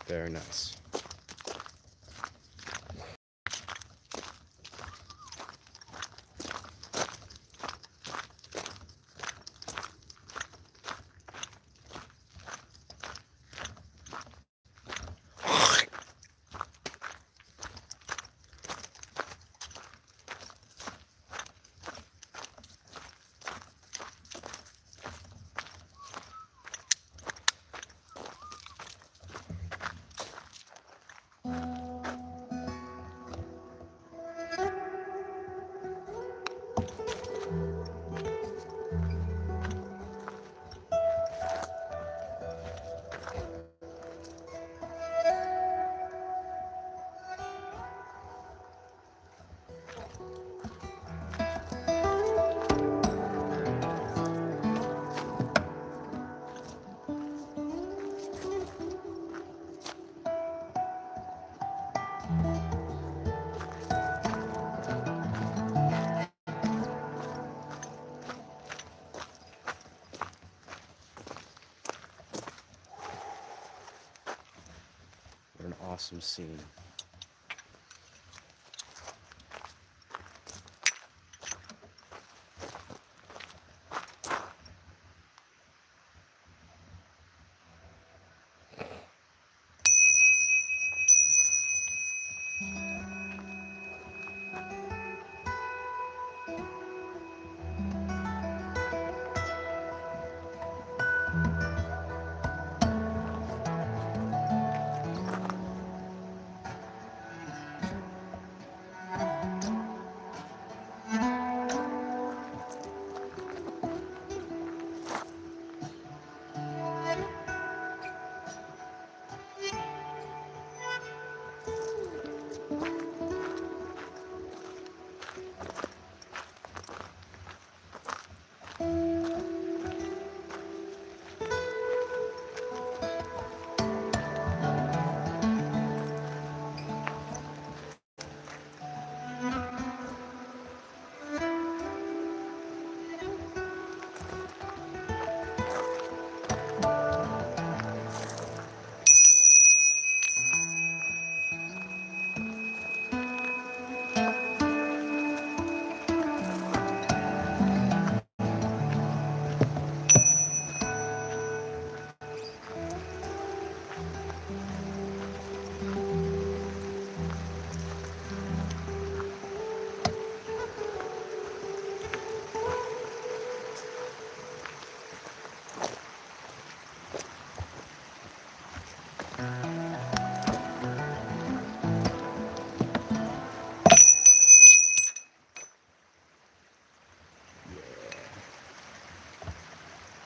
Very nice. What an awesome scene.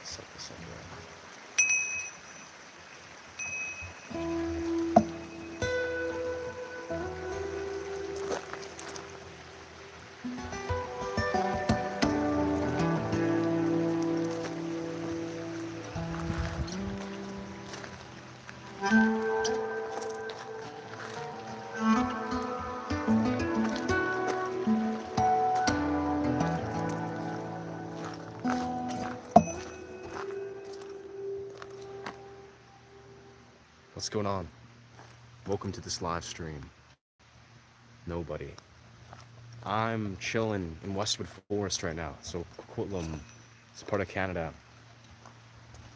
Set this up What's going on? Welcome to this live stream. Nobody. I'm chilling in Westwood Forest right now. So Coquitlam, it's part of Canada.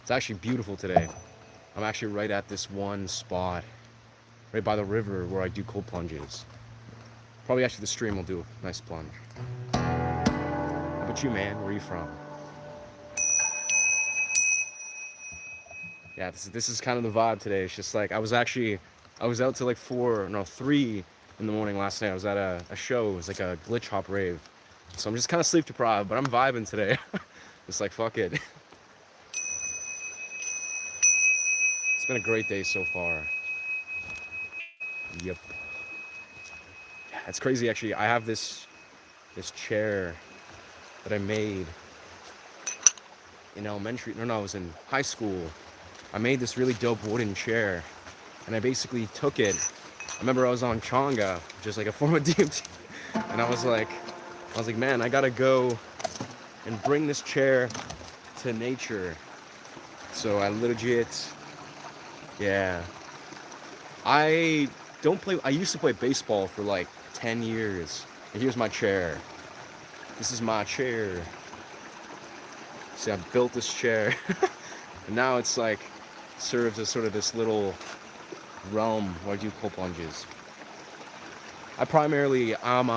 It's actually beautiful today. I'm actually right at this one spot, right by the river where I do cold plunges. Probably after the stream will do a nice plunge. How about you, man? Where are you from? Yeah, this is kind of the vibe today. It's just like I was out till like 3 in the morning last night. I was at a show. It was like a glitch hop rave. So I'm just kind of sleep deprived, but I'm vibing today. It's like, fuck it. It's been a great day so far. Yep. Yeah, it's crazy actually. I have this this chair that I made in elementary, no, I was in high school. I made this really dope wooden chair, and I basically took it. I remember I was on Chonga, just like a form of DMT, and I was like, man, I gotta go and bring this chair to nature. So I legit, yeah. I don't play, I used to play baseball for like 10 years. And here's my chair. This is my chair. See, I built this chair. And now it's like, serves as sort of this little realm where I do cold plunges. I'm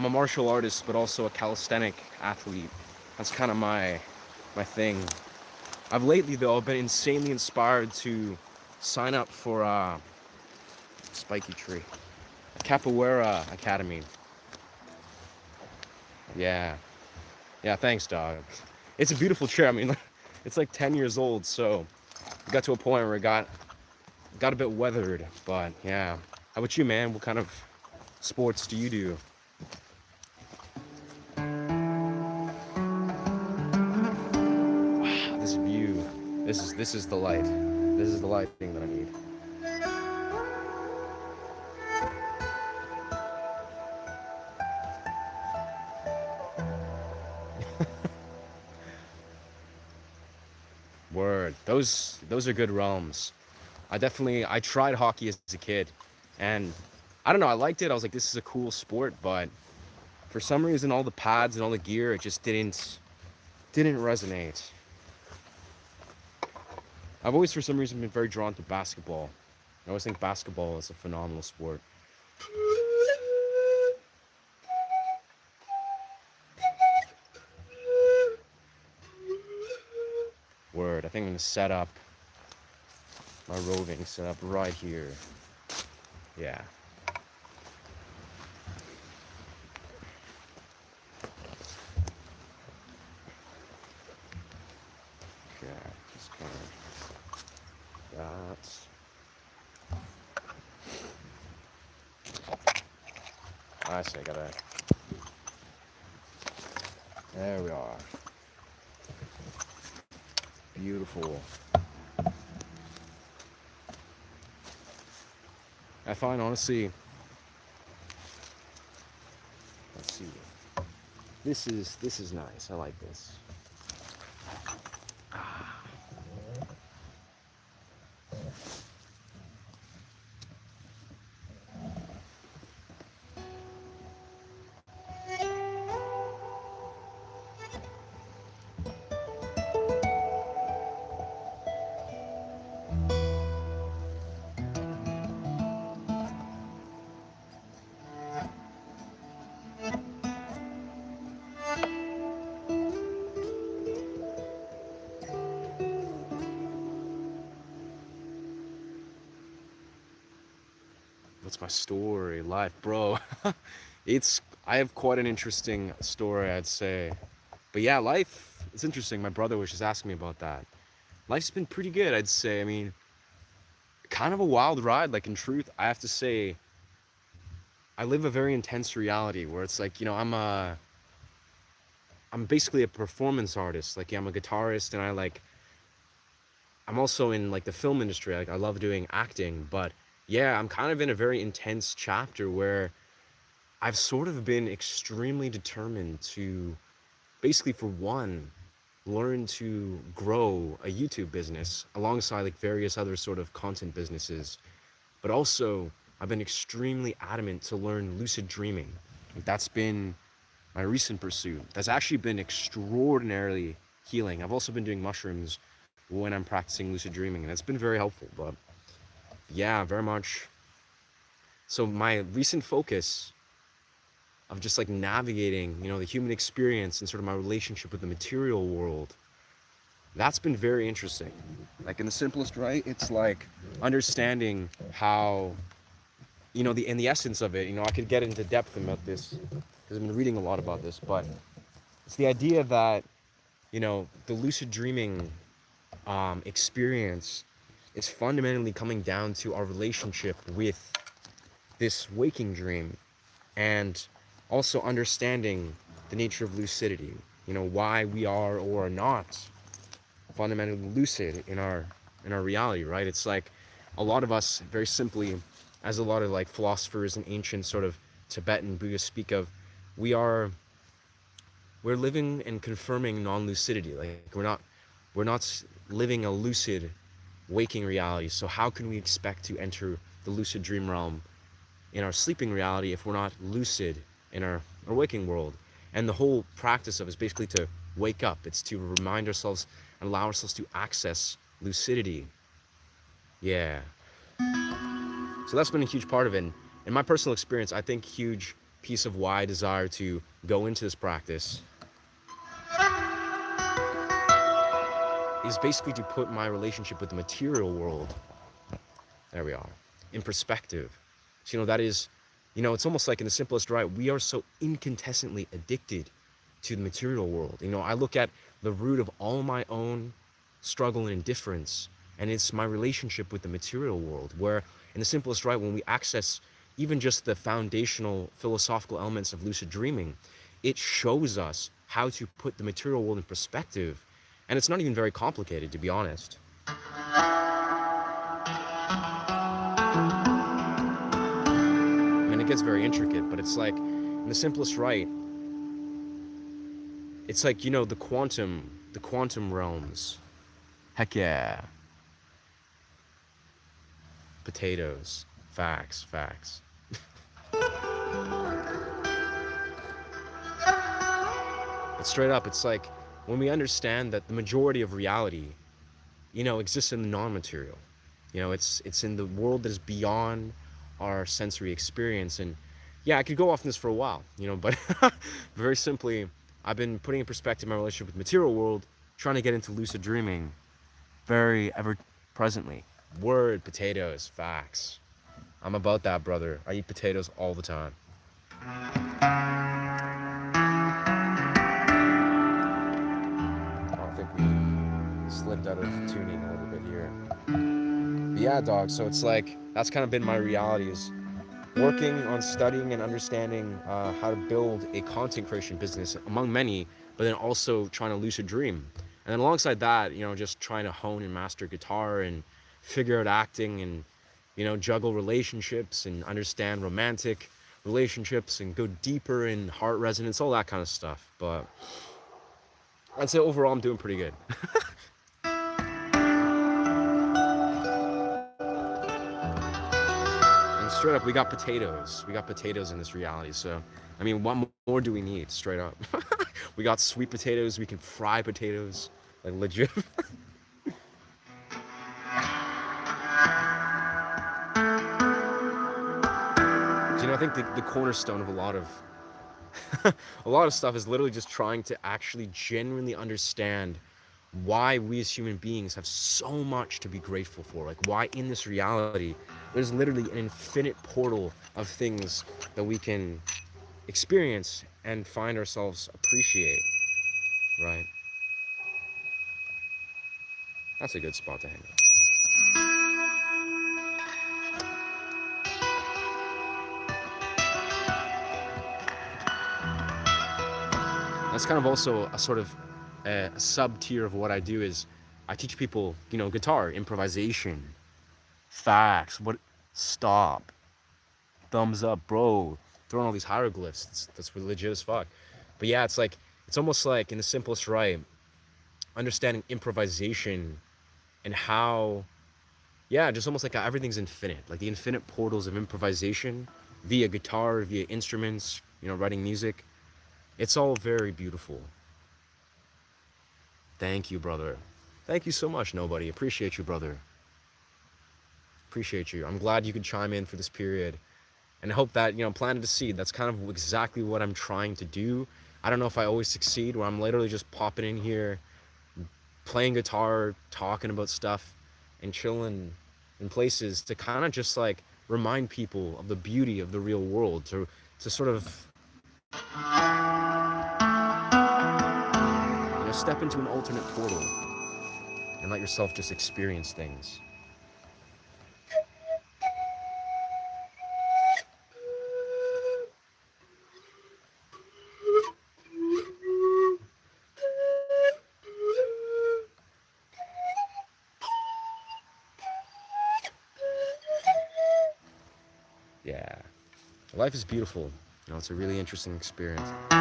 a martial artist, but also a calisthenic athlete. That's kind of my thing. I've lately though been insanely inspired to sign up for spiky tree, a capoeira academy. Yeah, yeah. Thanks, dog. It's a beautiful chair. I mean, it's like 10 years old, so it got to a point where it got a bit weathered. But yeah. How about you, man? What kind of sports do you do? Wow, this view. This is the light. This is the lighting that I need. Word. Those are good realms. I tried hockey as a kid, and I don't know, I liked it. I was like, this is a cool sport, but for some reason all the pads and all the gear, it just didn't resonate. I've always for some reason been very drawn to basketball. I always think basketball is a phenomenal sport. Word. I think I'm gonna set up my roving setup right here. Yeah. Okay. Just kind of that. I see. I gotta. There we are. Beautiful. I find honestly. Let's see. This is nice. I like this. What's my story? Life, bro. I have quite an interesting story, I'd say. But yeah, life, it's interesting. My brother was just asking me about that. Life's been pretty good, I'd say. I mean, kind of a wild ride. Like, in truth, I have to say, I live a very intense reality where it's like, I'm basically a performance artist. Like, yeah, I'm a guitarist, and I'm also in like the film industry. Like, I love doing acting, but yeah, I'm kind of in a very intense chapter where I've sort of been extremely determined to basically, for one, learn to grow a YouTube business alongside like various other sort of content businesses. But also, I've been extremely adamant to learn lucid dreaming. Like, that's been my recent pursuit. That's actually been extraordinarily healing. I've also been doing mushrooms when I'm practicing lucid dreaming, and it's been very helpful. But yeah, very much. So my recent focus of just like navigating, the human experience and sort of my relationship with the material world, that's been very interesting. Like, in the simplest, right? It's like understanding how, in the essence of it, I could get into depth about this because I've been reading a lot about this, but it's the idea that, the lucid dreaming experience is fundamentally coming down to our relationship with this waking dream. And also understanding the nature of lucidity, why we are or are not fundamentally lucid in our reality, right? It's like a lot of us, very simply, as a lot of like philosophers and ancient sort of Tibetan Buddhists speak of, we are we're living and confirming non-lucidity. Like we're not living a lucid waking reality. So how can we expect to enter the lucid dream realm in our sleeping reality if we're not lucid in our waking world? And the whole practice of it is basically to wake up. It's to remind ourselves and allow ourselves to access lucidity. Yeah. So that's been a huge part of it. And in my personal experience, I think huge piece of why I desire to go into this practice is basically to put my relationship with the material world, there we are, in perspective. So, that is, it's almost like in the simplest right, we are so incontestantly addicted to the material world. I look at the root of all my own struggle and indifference, and it's my relationship with the material world, where in the simplest right, when we access even just the foundational philosophical elements of lucid dreaming, it shows us how to put the material world in perspective. And it's not even very complicated, to be honest. I mean, it gets very intricate, but it's like, in the simplest right, it's like, the quantum realms. Heck yeah. Potatoes. Facts, facts. But straight up, it's like, when we understand that the majority of reality, exists in the non-material. It's in the world that is beyond our sensory experience. And yeah, I could go off on this for a while, but very simply, I've been putting in perspective my relationship with the material world, trying to get into lucid dreaming very ever presently. Word, potatoes, facts. I'm about that, brother. I eat potatoes all the time. I think we slipped out of tuning a little bit here. But yeah, dog. So it's like that's kind of been my reality, is working on studying and understanding how to build a content creation business among many, but then also trying to lucid dream. And then alongside that, just trying to hone and master guitar and figure out acting and, juggle relationships and understand romantic relationships and go deeper in heart resonance, all that kind of stuff. But I'd say overall I'm doing pretty good. And straight up, we got potatoes. We got potatoes in this reality. So, I mean, what more do we need? Straight up. We got sweet potatoes. We can fry potatoes. Like, legit. I think the cornerstone of a lot of a lot of stuff is literally just trying to actually genuinely understand why we as human beings have so much to be grateful for. Like, why in this reality there's literally an infinite portal of things that we can experience and find ourselves appreciate, right? That's a good spot to hang out. That's kind of also a sort of a sub tier of what I do is I teach people, guitar, improvisation, facts, what, stop, thumbs up, bro, throwing all these hieroglyphs. That's legit as fuck. But yeah, it's like, it's almost like in the simplest right, understanding improvisation and how, yeah, just almost like how everything's infinite, like the infinite portals of improvisation via guitar, via instruments, writing music. It's all very beautiful. Thank you, brother. Thank you so much, nobody. Appreciate you, brother. Appreciate you. I'm glad you could chime in for this period. And I hope that, planted a seed. That's kind of exactly what I'm trying to do. I don't know if I always succeed, where I'm literally just popping in here, playing guitar, talking about stuff, and chilling in places to kind of just like remind people of the beauty of the real world, to sort of, step into an alternate portal and let yourself just experience things. Life is beautiful. It's a really interesting experience. And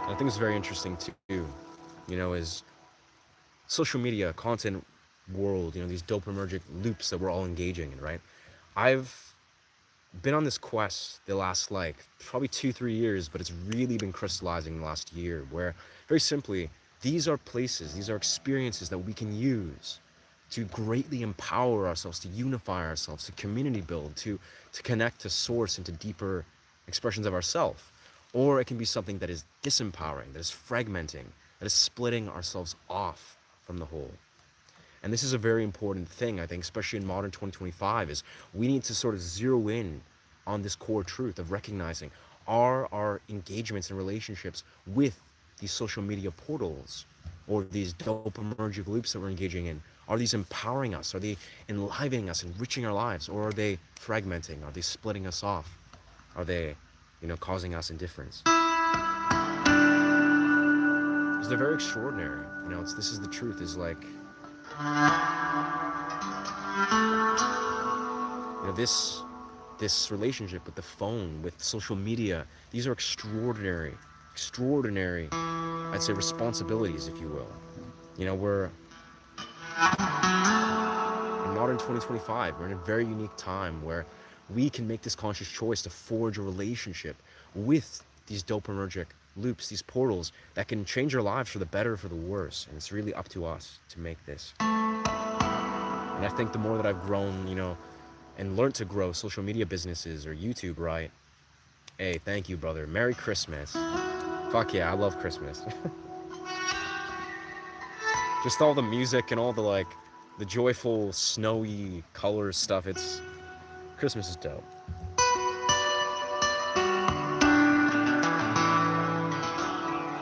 I think it's very interesting too, is social media, content world, these dopaminergic loops that we're all engaging in, right? I've been on this quest the last like probably 2 3 years, but it's really been crystallizing in the last year where very simply these are places, these are experiences that we can use to greatly empower ourselves, to unify ourselves, to community build, to connect to source and to deeper expressions of ourself. Or it can be something that is disempowering, that is fragmenting, that is splitting ourselves off from the whole. And this is a very important thing, I think, especially in modern 2025, is we need to sort of zero in on this core truth of recognizing, are our engagements and relationships with these social media portals or these dopaminergic loops that we're engaging in, are these empowering us? Are they enlivening us, enriching our lives? Or are they fragmenting? Are they splitting us off? Are they, causing us indifference? Because they're very extraordinary. This is the truth, is like, this relationship with the phone, with social media, these are extraordinary, I'd say, responsibilities, if you will. We're in modern 2025, we're in a very unique time where we can make this conscious choice to forge a relationship with these dopaminergic loops, these portals that can change our lives for the better or for the worse. And it's really up to us to make this. And I think the more that I've grown, and learned to grow social media businesses or YouTube, right? Hey, thank you, brother. Merry Christmas. Fuck yeah, I love Christmas. Just all the music and all the like, the joyful, snowy color stuff. Christmas is dope.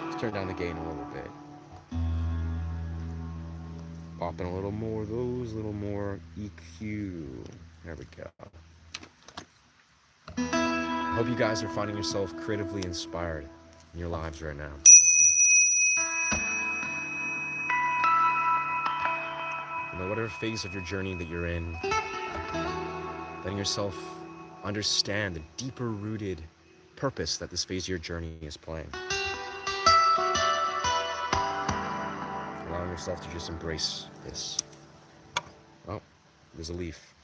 Let's turn down the gain a little bit. Pop in a little more of those, a little more EQ. There we go. Hope you guys are finding yourself creatively inspired in your lives right now. Whatever phase of your journey that you're in, letting yourself understand the deeper rooted purpose that this phase of your journey is playing. Allowing yourself to just embrace this. Oh, there's a leaf.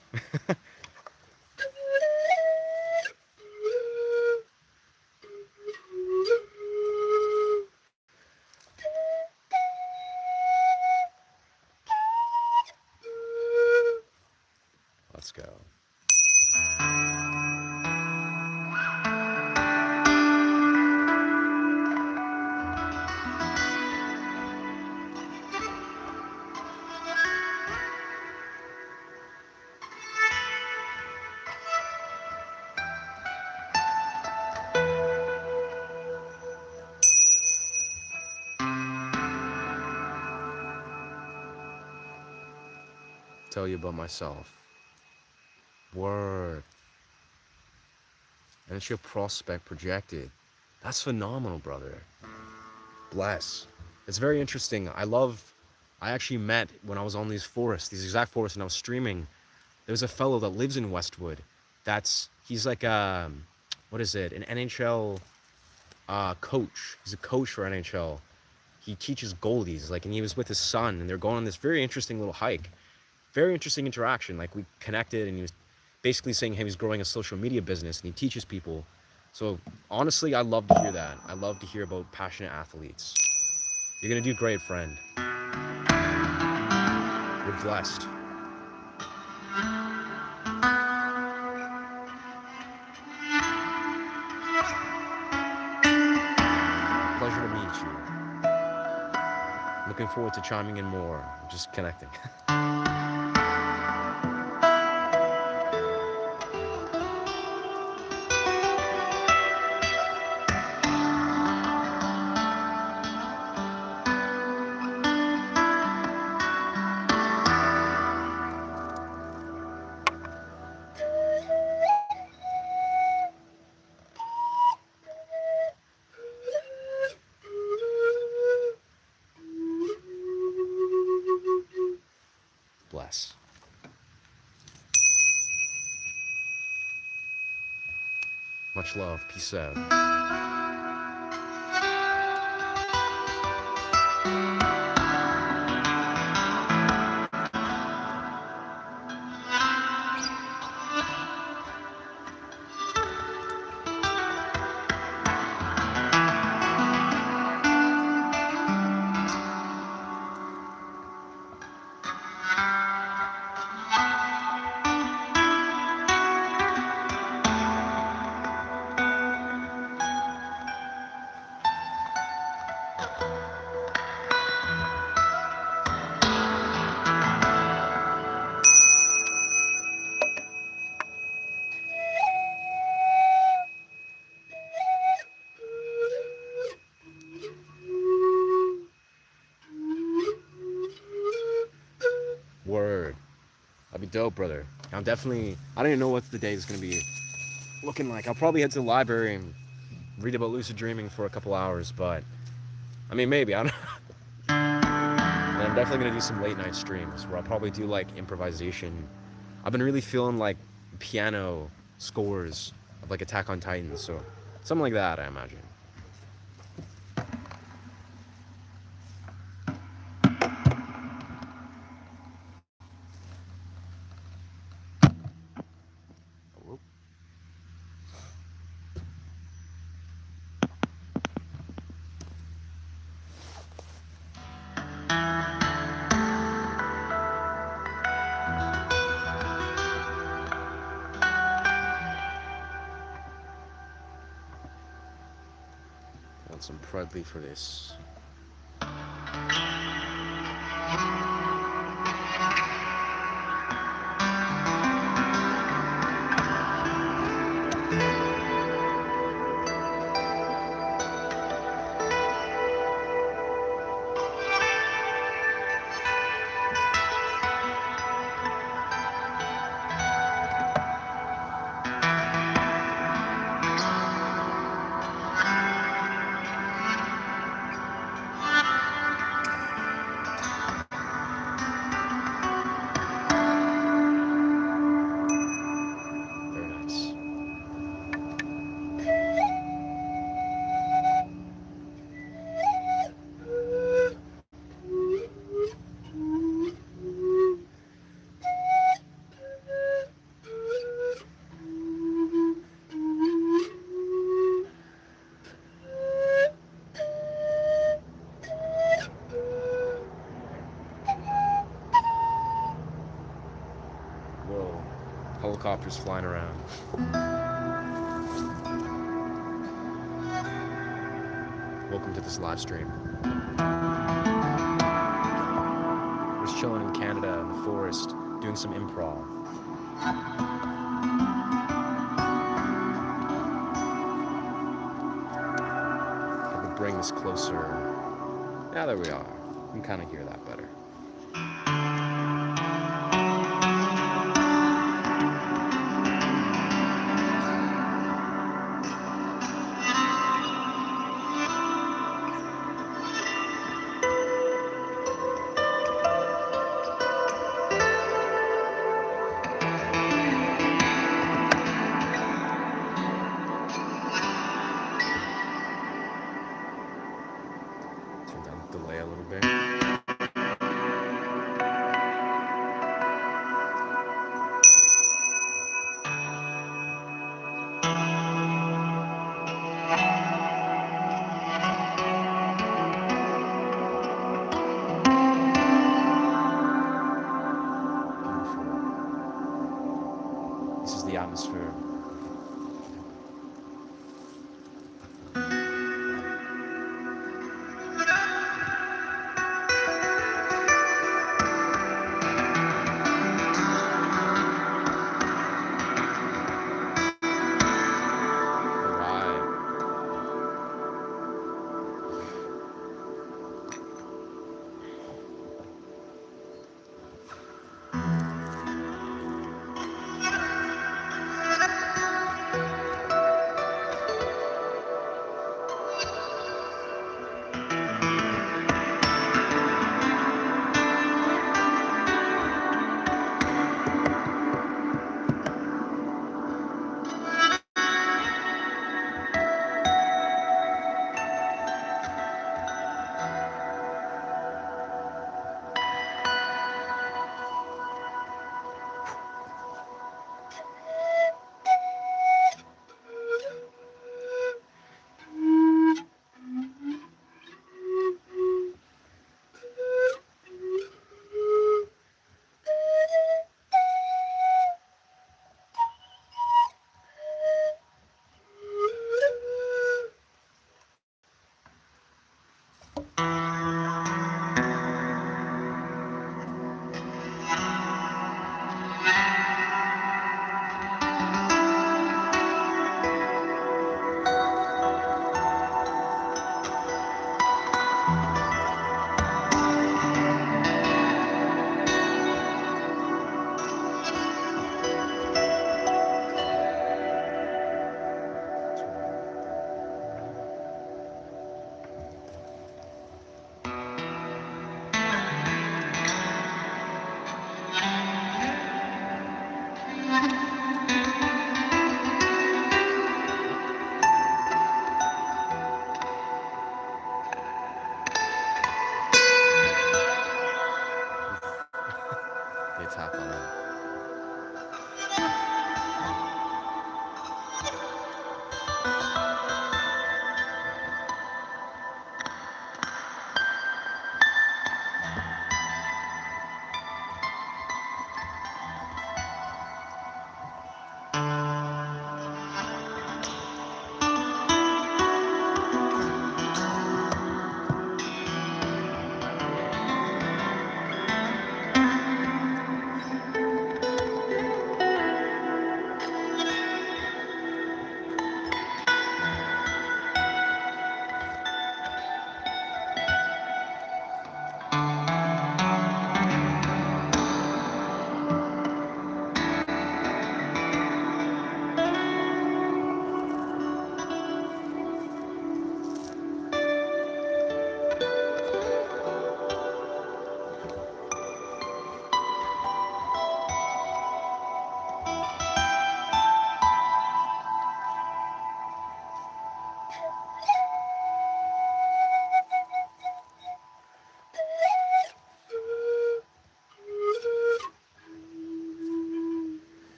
Let's go. Tell you about myself. Word. And it's your prospect projected. That's phenomenal, brother. Bless. It's very interesting. I actually met when I was on these exact forests, and I was streaming. There's a fellow that lives in Westwood. He's like, what is it? An NHL coach. He's a coach for NHL. He teaches goalies, and he was with his son, and they're going on this very interesting little hike. Very interesting interaction. Like, we connected, and he was basically saying, hey, he's growing a social media business, and he teaches people. So honestly, I love to hear that. I love to hear about passionate athletes. You're gonna do great, friend. You're blessed. Pleasure to meet you. Looking forward to chiming in more. Just connecting. Much love. Peace out. Word. That'd be dope, brother. I'm definitely. I don't even know what the day is gonna be looking like. I'll probably head to the library and read about lucid dreaming for a couple hours, but I mean, maybe I don't. And I'm definitely gonna do some late night streams where I'll probably do like improvisation. I've been really feeling like piano scores of like Attack on Titan, so something like that, I imagine. Want some Prudley for this. Very nice. Whoa. Helicopters flying around. Welcome to this live stream. We're just chilling in Canada in the forest, doing some improv. I can bring this closer. Yeah, there we are. You can kind of hear that better. Turn down the delay a little bit. Beautiful. This is the atmosphere.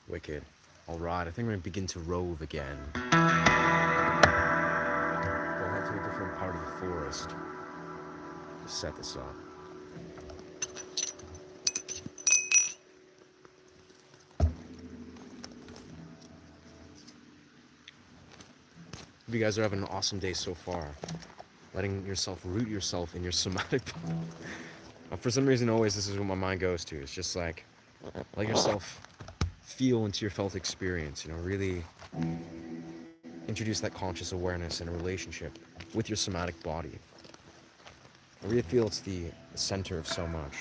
Wicked. Alright, I think we're gonna begin to rove again. Go out to a different part of the forest to set this up. Hope you guys are having an awesome day so far. Letting yourself root yourself in your somatic body. For some reason, always this is what my mind goes to. It's just like, let yourself feel into your felt experience, you know, really introduce that conscious awareness in a relationship with your somatic body. I really feel it's the center of so much.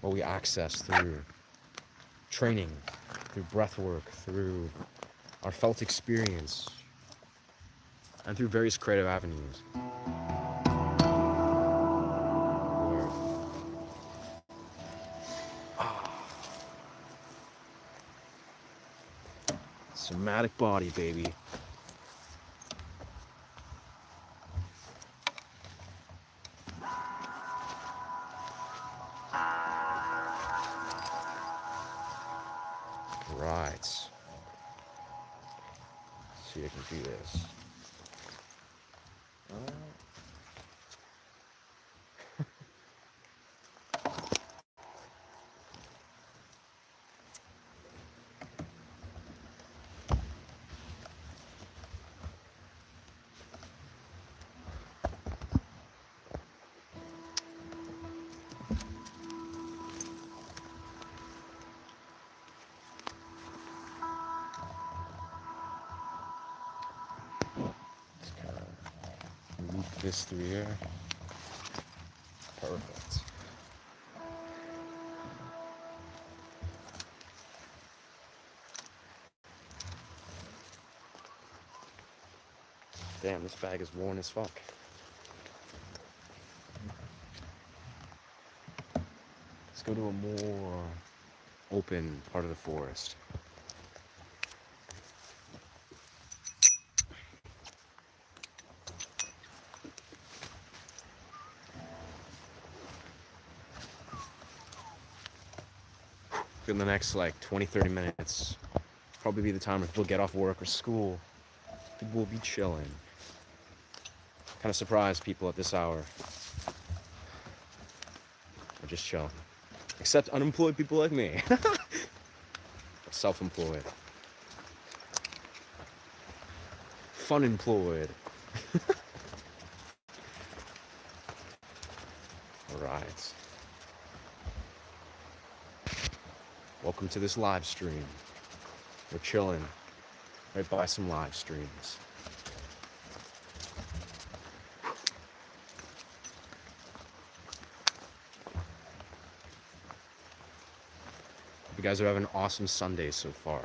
What we access through training, through breath work, through our felt experience, and through various creative avenues. Somatic body, baby. Right. Let's see if I can do this. Loop this through here. Perfect. Damn, this bag is worn as fuck. Let's go to a more open part of the forest. In the next like 20-30 minutes, probably be the time when people get off work or school. People will be chilling. Kind of surprised people at this hour are just chilling. Except unemployed people like me. Self-employed. Fun-employed. Alright. Welcome to this live stream. We're chilling right by some live streams. You guys are having an awesome Sunday so far.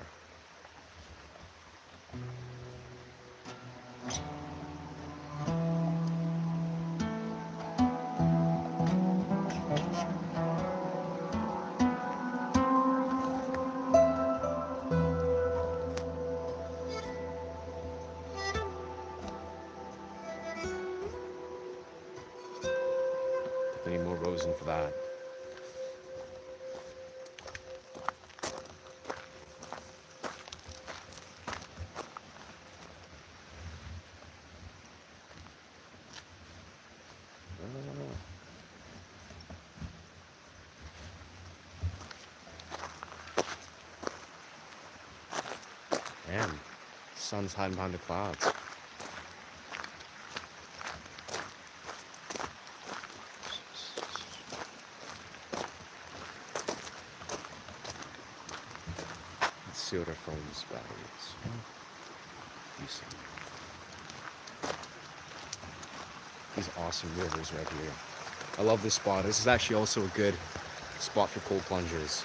They need more rosin for that. Damn, the sun's hiding behind the clouds. Let's see what our phone's battery is. Decent. These awesome rivers right here. I love this spot. This is actually also a good spot for cold plungers.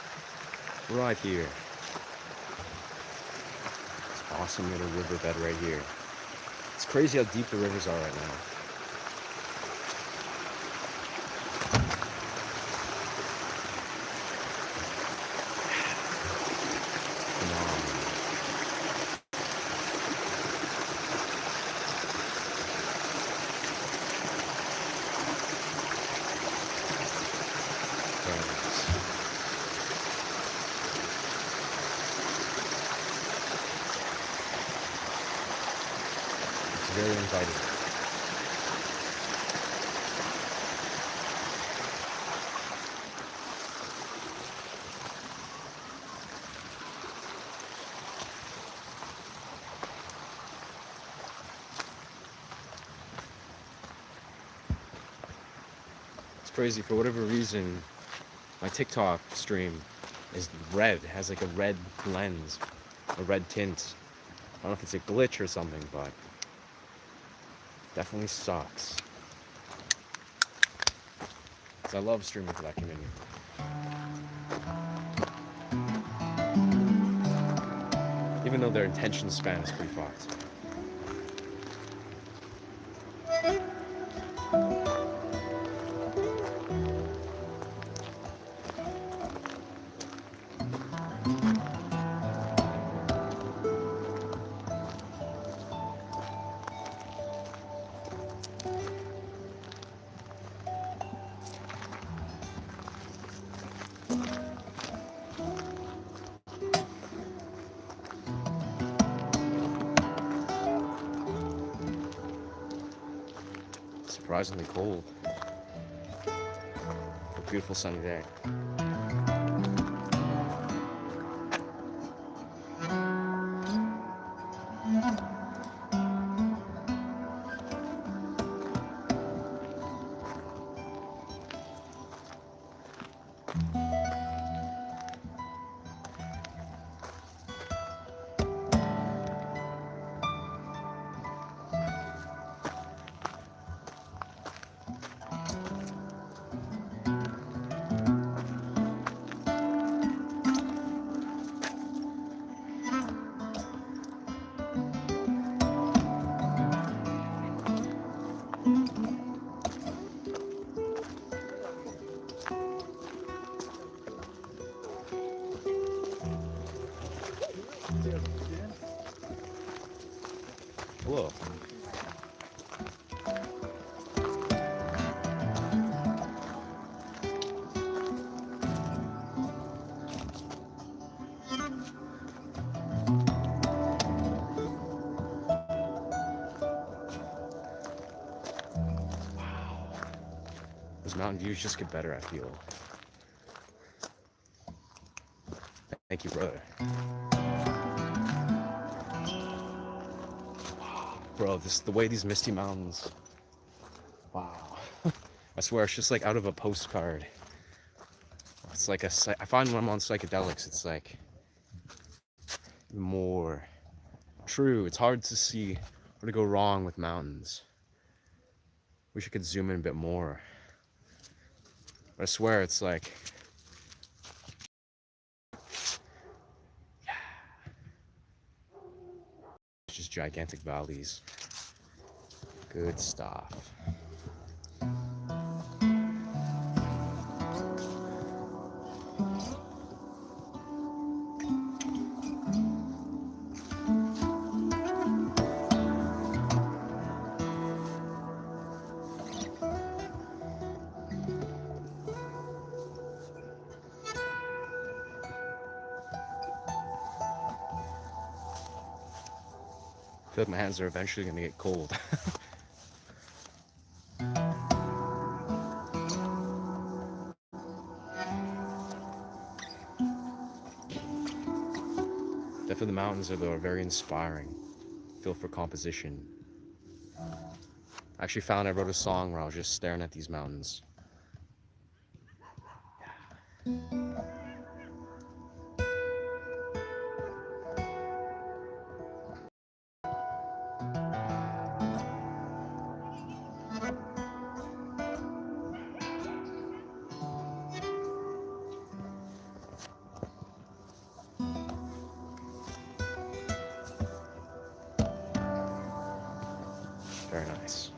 Right here. This awesome little riverbed right here. It's crazy how deep the rivers are right now. It's very inviting. It's crazy, for whatever reason, my TikTok stream is red, has like a red lens, a red tint. I don't know if it's a glitch or something, but definitely sucks. 'Cause I love streaming for that community. Even though their attention span is pretty fucked. Surprisingly cold for a beautiful sunny day. Whoa. Those mountain views just get better, I feel. Thank you, brother. Bro, the way these misty mountains. Wow. I swear, it's just like out of a postcard. It's like I find when I'm on psychedelics, it's like more true. It's hard to see where to go wrong with mountains. Wish I could zoom in a bit more. But I swear, it's like, it's just gigantic valleys. Good stuff. feel like my hands are eventually gonna get cold. Definitely the mountains are very inspiring. Feel for composition. I actually found I wrote a song where I was just staring at these mountains. Very nice.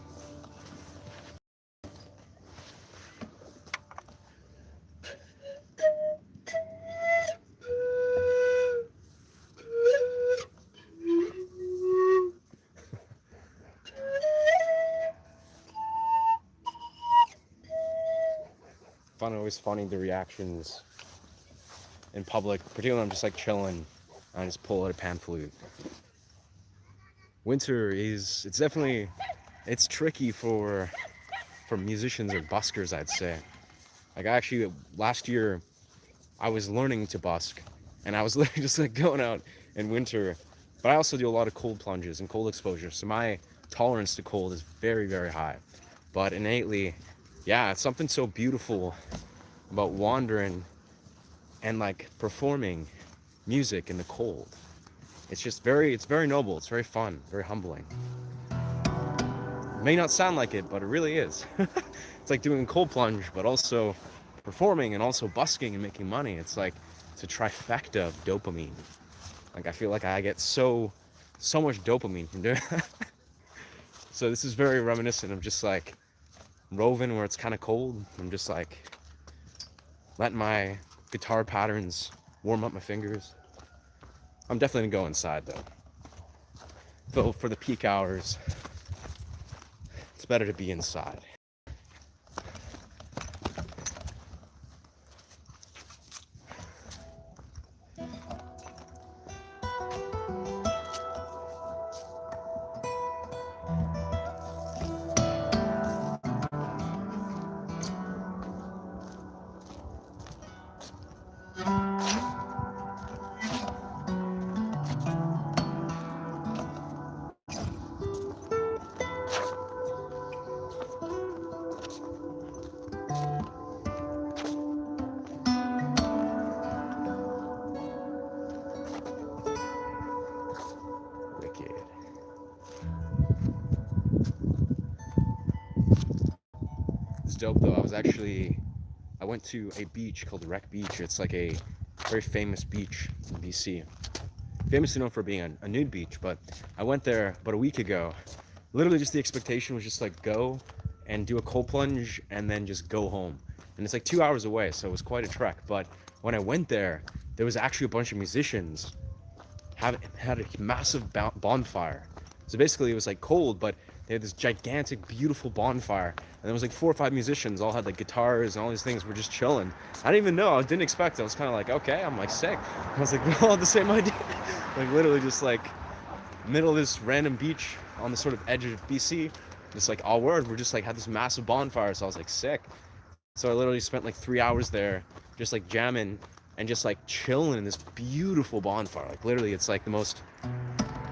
I find it always funny the reactions in public, particularly when I'm just like chilling and I just pull out a pan flute. Winter is, it's definitely, it's tricky for musicians or buskers, I'd say. Like actually last year I was learning to busk and I was literally just like going out in winter, but I also do a lot of cold plunges and cold exposure, so my tolerance to cold is very, very high. But innately, yeah, it's something so beautiful about wandering and like performing music in the cold. It's just it's very noble, it's very fun, very humbling. It may not sound like it, but it really is. It's like doing a cold plunge, but also performing and also busking and making money. It's like, it's a trifecta of dopamine. Like I feel like I get so much dopamine from doing that. So this is very reminiscent of just like roving where it's kind of cold. I'm just like letting my guitar patterns warm up my fingers. I'm definitely gonna go inside though. Though for the peak hours, it's better to be inside. Wicked. It's dope though. I went to a beach called Wreck Beach. It's like a very famous beach in BC. Famously known for being a nude beach, but I went there about a week ago. Literally just the expectation was just like go and do a cold plunge and then just go home. And it's like 2 hours away, so it was quite a trek. But when I went there was actually a bunch of musicians had a massive bonfire. So basically it was like cold, but they had this gigantic, beautiful bonfire. And there was like 4 or 5 musicians, all had like guitars and all these things, were just chilling. I didn't even know, I didn't expect it. I was kind of like, okay, I'm like sick. I was like, we all had the same idea. Like literally just like middle of this random beach on the sort of edge of BC, just like all word, we're just like had this massive bonfire. So I was like sick. So I literally spent like 3 hours there, just like jamming and just like chilling in this beautiful bonfire. Like literally it's like the most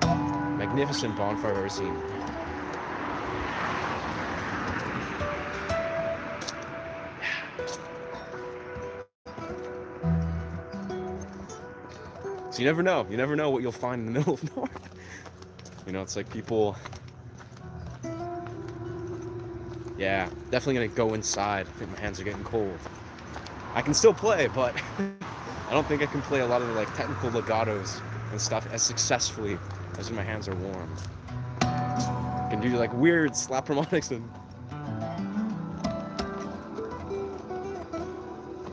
magnificent bonfire I've ever seen. So you never know what you'll find in the middle of nowhere. You know, it's like people, yeah, definitely gonna go inside. I think my hands are getting cold. I can still play, but I don't think I can play a lot of the like technical legatos and stuff as successfully as when my hands are warm. I can do like weird slap harmonics and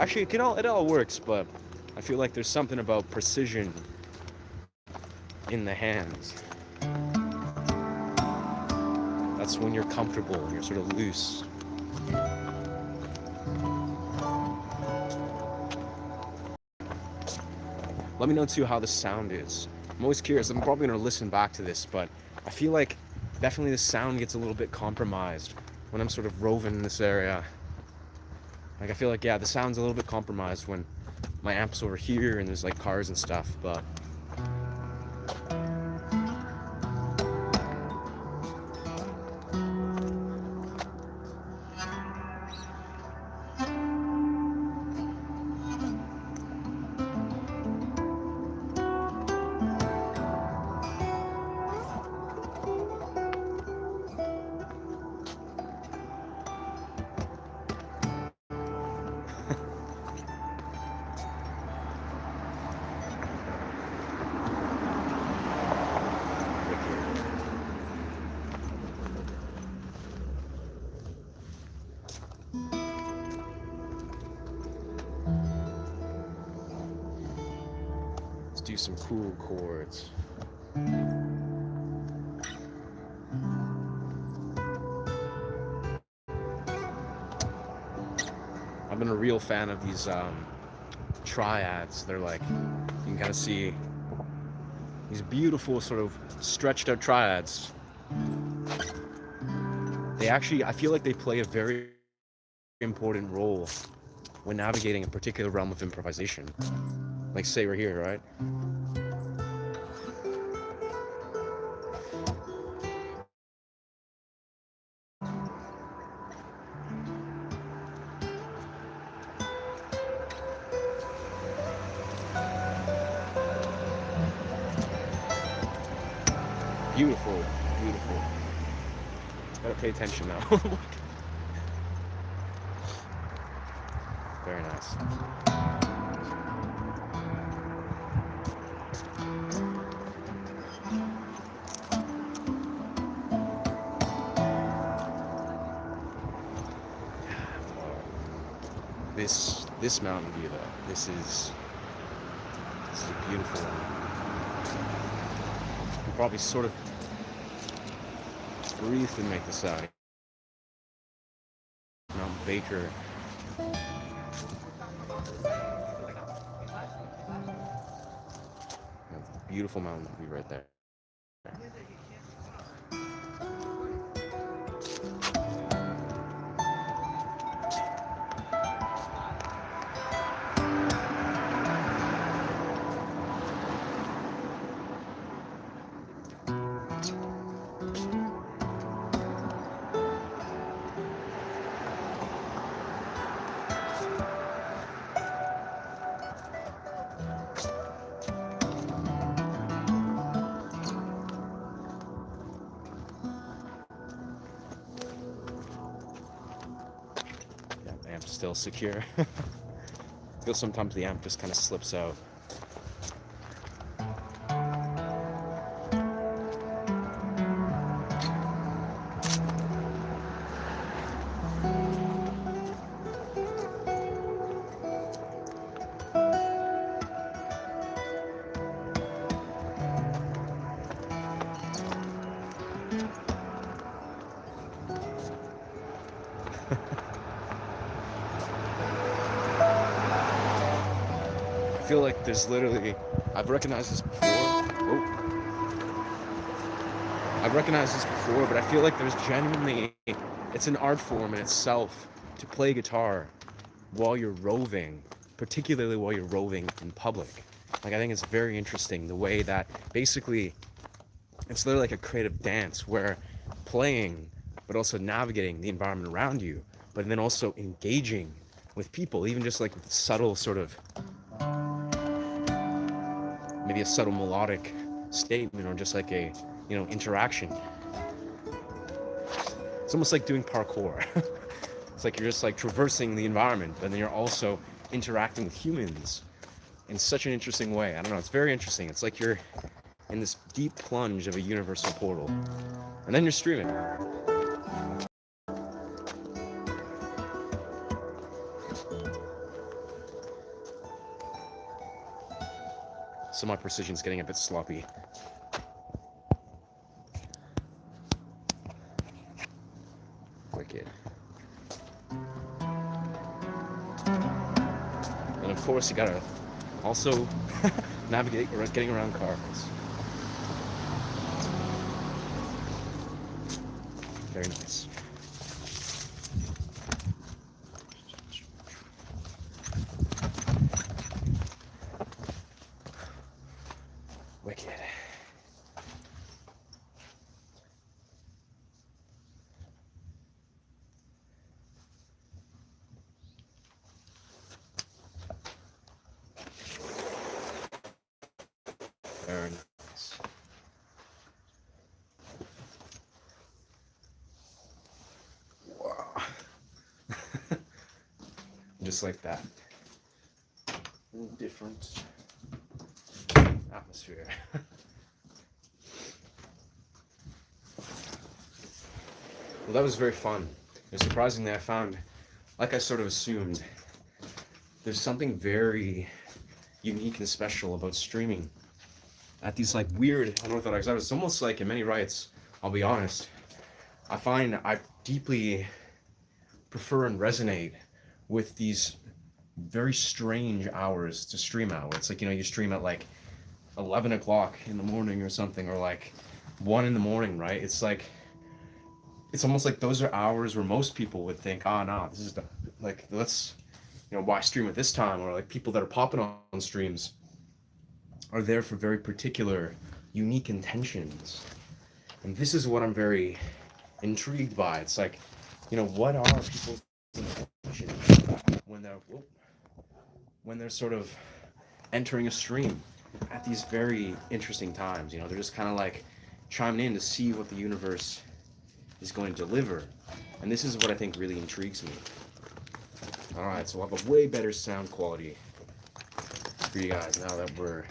actually it all works, but I feel like there's something about precision in the hands. That's when you're comfortable and you're sort of loose. Let me know too how the sound is. I'm always curious. I'm probably gonna listen back to this, but I feel like definitely the sound gets a little bit compromised when I'm sort of roving in this area. Like I feel like, yeah, the sound's a little bit compromised when my amp's over here and there's like cars and stuff, but wicked. Let's do some cool chords. I've been a real fan of these triads. They're like, you can kind of see these beautiful sort of stretched out triads. They actually, I feel like they play a very important role when navigating a particular realm of improvisation. Like say we're here, right? Beautiful, beautiful. Gotta pay attention now. Very nice. This mountain view though, this is a beautiful one. You can probably sort of briefly make this out. Mount Baker. That's a beautiful mountain view right there. Amp's still secure. I feel sometimes the amp just kind of slips out. I feel like there's literally, I've recognized this before. I've recognized this before, but I feel like there's genuinely, it's an art form in itself to play guitar while you're roving, particularly while you're roving in public. Like I think it's very interesting the way that basically it's literally like a creative dance where playing, but also navigating the environment around you, but then also engaging with people, even just like with subtle sort of, maybe a subtle melodic statement or just like a, interaction. It's almost like doing parkour. It's like you're just like traversing the environment, but then you're also interacting with humans in such an interesting way. I don't know, it's very interesting. It's like you're in this deep plunge of a universal portal. And then you're streaming. So my precision's getting a bit sloppy. Wicked. And of course you gotta also navigate getting around cars. Very nice. Wicked. Very nice. Wow. Just like that. Different atmosphere. Well, that was very fun. And surprisingly, I found, like I sort of assumed, there's something very unique and special about streaming at these like weird unorthodox hours. It's almost like in many rights, I'll be honest, I find I deeply prefer and resonate with these very strange hours to stream out. It's like, you stream at like 11 o'clock in the morning or something, or like 1 in the morning, right? It's like, it's almost like those are hours where most people would think, oh, no, this is like, let's, why stream at this time? Or like people that are popping on streams are there for very particular, unique intentions. And this is what I'm very intrigued by. It's like, what are people's intentions when they're sort of entering a stream at these very interesting times? They're just kind of like chiming in to see what the universe is going to deliver. And this is what I think really intrigues me. Alright, so we'll have a way better sound quality for you guys now that we're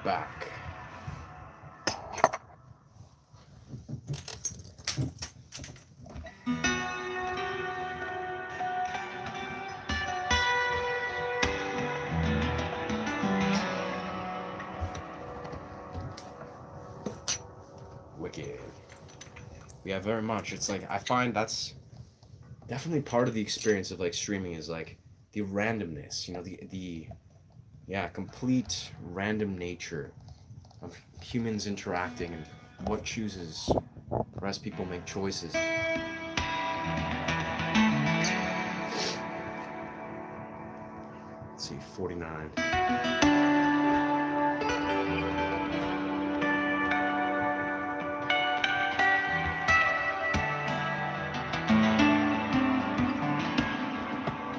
back. Wicked. Yeah, very much. It's like, I find that's definitely part of the experience of like streaming is like the randomness, the complete random nature of humans interacting and what chooses, or as people make choices. Let's see, 49.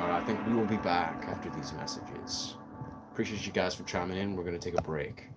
I think we will be back after these messages. Appreciate you guys for chiming in. We're going to take a break.